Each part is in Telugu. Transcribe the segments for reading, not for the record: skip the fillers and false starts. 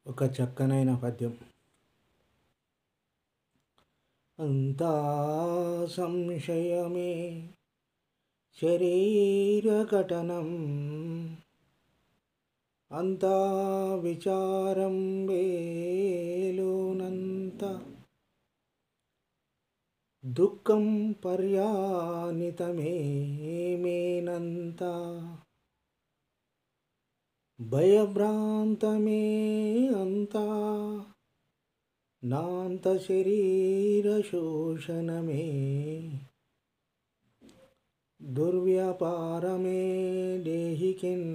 ఒక చక్కనైన పద్యం. అంతా సంశయమే శరీరఘటనం, అంతా విచారం వేలోనంత, దుఃఖం పర్యానితమే మేనంత, భయభ్రాంతమే అంతా, నాంత శరీర శోషణమే, దుర్వ్యాపారమే దేహికిన్,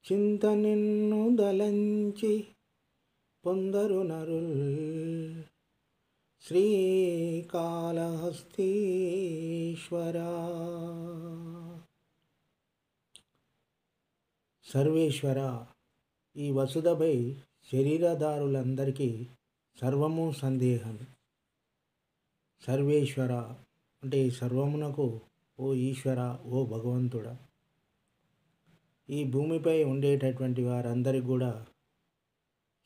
చింత నిన్ను దలంచి పొందరు నరుల్, శ్రీకాళహస్తీశ్వరా. సర్వేశ్వర, ఈ వసుధపై శరీరధారులందరికీ సర్వము సందేహం. సర్వేశ్వర అంటే ఈ సర్వమునకు ఓ ఈశ్వర, ఓ భగవంతుడా. ఈ భూమిపై ఉండేటటువంటి వారందరికీ కూడా,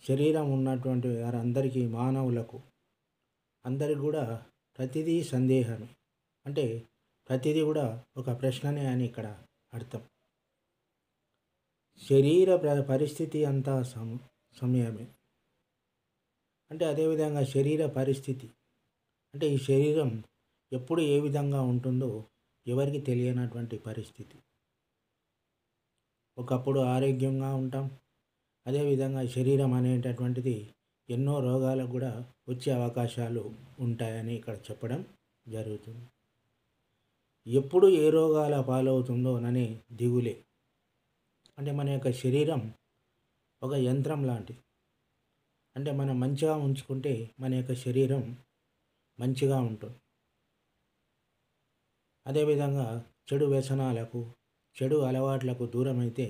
శరీరం ఉన్నటువంటి వారందరికీ, మానవులకు అందరికి కూడా ప్రతిదీ సందేహమే. అంటే ప్రతిదీ కూడా ఒక ప్రశ్ననే అని ఇక్కడ అర్థం. శరీర పరిస్థితి అంతా సమయమే. అంటే అదేవిధంగా శరీర పరిస్థితి అంటే ఈ శరీరం ఎప్పుడు ఏ విధంగా ఉంటుందో ఎవరికి తెలియనటువంటి పరిస్థితి. ఒకప్పుడు ఆరోగ్యంగా ఉంటాం, అదేవిధంగా శరీరం అనేటటువంటిది ఎన్నో రోగాలకు కూడా వచ్చే అవకాశాలు ఉంటాయని ఇక్కడ చెప్పడం జరుగుతుంది. ఎప్పుడు ఏ రోగాల పాలవుతుందోనని దిగులే. అంటే మన యొక్క శరీరం ఒక యంత్రం లాంటిది. అంటే మనం మంచిగా ఉంచుకుంటే మన యొక్క శరీరం మంచిగా ఉంటుంది. అదేవిధంగా చెడు వ్యసనాలకు, చెడు అలవాట్లకు దూరమైతే,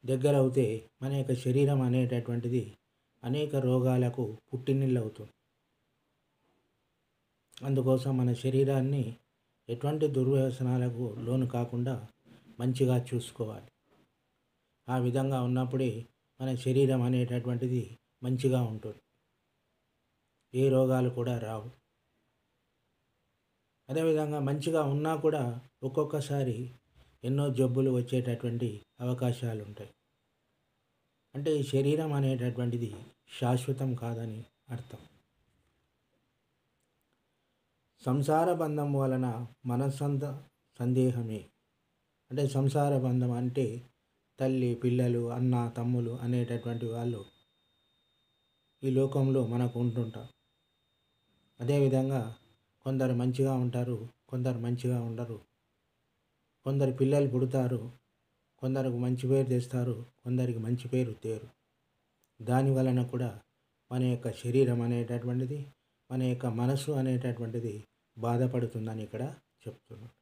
దగ్గరవుతే మన యొక్క శరీరం అనేటటువంటిది అనేక రోగాలకు పుట్టినిల్లు అవుతుంది. అందుకోసం మన శరీరాన్ని ఎటువంటి దుర్వ్యసనాలకు లోను కాకుండా మంచిగా చూసుకోవాలి. ఆ విధంగా ఉన్నప్పుడే మన శరీరం అనేటటువంటిది మంచిగా ఉంటుంది, ఏ రోగాలు కూడా రావు. అదేవిధంగా మంచిగా ఉన్నా కూడా ఒక్కొక్కసారి ఎన్నో జబ్బులు వచ్చేటటువంటి అవకాశాలు ఉంటాయి. అంటే ఈ శరీరం అనేటటువంటిది శాశ్వతం కాదని అర్థం. సంసార బంధం వలన మనస్సంత సందేహమే. అంటే సంసార బంధం అంటే తల్లి, పిల్లలు, అన్న, తమ్ములు అనేటటువంటి వాళ్ళు ఈ లోకంలో మనకు ఉంటుంటారు. అదేవిధంగా కొందరు మంచిగా ఉంటారు, కొందరు మంచిగా ఉండరు. కొందరు పిల్లలు పుడతారు, కొందరికి మంచి పేరు తెస్తారు, కొందరికి మంచి పేరు తేరు. దాని వలన కూడా మన యొక్క శరీరం అనేటటువంటిది, మన యొక్క మనసు అనేటటువంటిది బాధపడుతుందని ఇక్కడ చెప్తున్నాడు.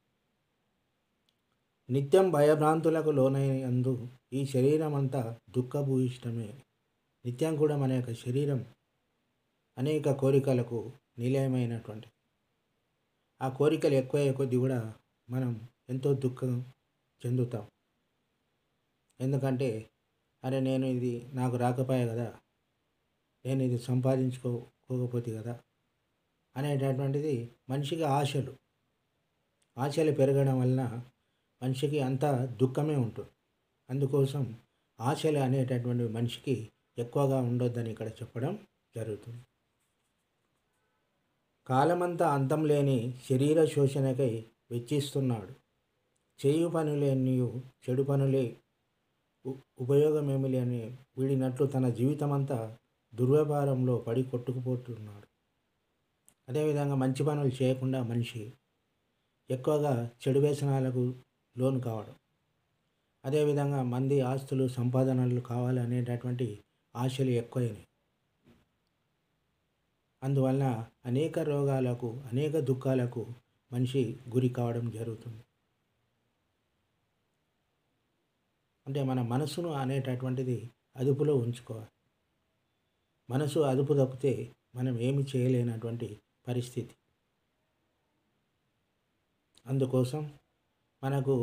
నిత్యం భయభ్రాంతులకు లోనైనందు ఈ శరీరం అంతా దుఃఖభూయిష్టమే. నిత్యం కూడా మన యొక్క శరీరం అనేక కోరికలకు నిలయమైనటువంటి, ఆ కోరికలు ఎక్కువయ్యే కొద్దీ కూడా మనం ఎంతో దుఃఖం చెందుతాం. ఎందుకంటే అరే నేను ఇది నాకు రాకపోయే కదా, నేను ఇది సంపాదించుకోకపోతే కదా అనేటటువంటిది మనిషికి ఆశలు పెరగడం వలన మనిషికి అంతా దుఃఖమే ఉంటుంది. అందుకోసం ఆశలు అనేటటువంటి మనిషికి ఎక్కువగా ఉండొద్దని ఇక్కడ చెప్పడం జరుగుతుంది. కాలమంతా అంతం లేని శరీర శోషణకై వెచ్చిస్తున్నాడు. చేయు పనులేనియు చెడు పనులే ఉపయోగమేమి లేని వీడినట్లు తన జీవితమంతా దుర్వ్యాపారంలో పడి కొట్టుకుపోతున్నాడు. అదేవిధంగా మంచి పనులు చేయకుండా మనిషి ఎక్కువగా చెడు వ్యసనాలకు లోను కావడం, అదేవిధంగా మంది ఆస్తులు, సంపాదనలు కావాలనేటటువంటి ఆశలు ఎక్కువైనాయి. అందువలన అనేక రోగాలకు, అనేక దుఃఖాలకు మనిషి గురి కావడం జరుగుతుంది. అంటే మన మనసును అనేటటువంటిది అదుపులో ఉంచుకోవాలి. మనసు అదుపు తప్పితే మనం ఏమి చేయలేనటువంటి పరిస్థితి. అందుకోసం మనకు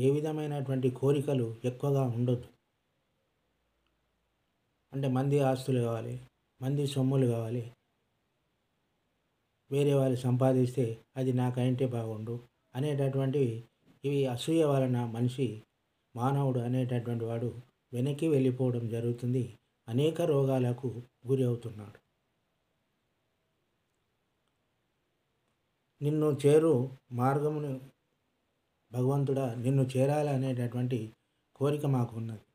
ఏ విధమైనటువంటి కోరికలు ఎక్కువగా ఉండొద్దు. అంటే మంది ఆస్తులు కావాలి, మంది సొమ్ములు కావాలి, వేరే వాళ్ళు సంపాదిస్తే అది నాకంటే బాగుండు అనేటటువంటివి, ఇవి అసూయ వలన మానవుడు అనేటటువంటి వాడు వెనక్కి వెళ్ళిపోవడం జరుగుతుంది. అనేక రోగాలకు గురి అవుతున్నాడు. నిన్ను చేరు మార్గమును భగవంతుడా నిన్ను చేరాలి అనేటటువంటి కోరిక మాకు ఉన్నది.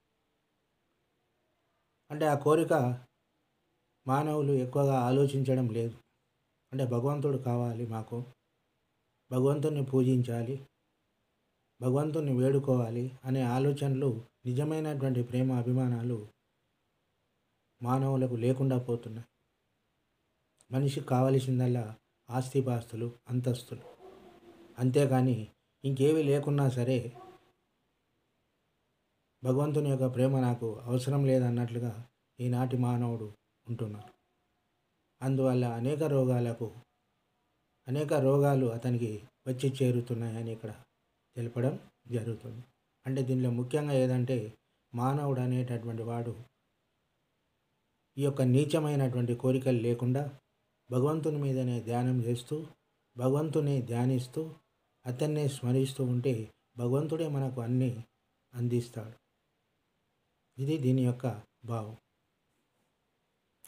అంటే ఆ కోరిక మానవులు ఎక్కువగా ఆలోచించడం లేదు. అంటే భగవంతుడు కావాలి మాకు, భగవంతుని పూజించాలి, భగవంతుని వేడుకోవాలి అనే ఆలోచనలు, నిజమైనటువంటి ప్రేమ అభిమానాలు మానవులకు లేకుండా పోతున్నాయి. మనిషికి కావలసిందల్లా ఆస్తిపాస్తులు, అంతస్తులు, అంతేకాని ఇంకేవి లేకున్నా సరే భగవంతుని యొక్క ప్రేమ నాకు అవసరం లేదన్నట్లుగా ఈనాటి మానవుడు ఉంటున్నాడు. అందువల్ల అనేక రోగాలు అతనికి వచ్చి చేరుతున్నాయని ఇక్కడ తెలపడం జరుగుతుంది. అంటే దీనిలో ముఖ్యంగా ఏదంటే, మానవుడు అనేటటువంటి వాడు ఈ యొక్క నీచమైనటువంటి కోరికలు లేకుండా భగవంతుని మీదనే ధ్యానం చేస్తూ, భగవంతుని ధ్యానిస్తూ, అతన్నే స్మరిస్తూ ఉంటే భగవంతుడే మనకు అన్నీ అందిస్తాడు. ఇది దీని యొక్క భావం.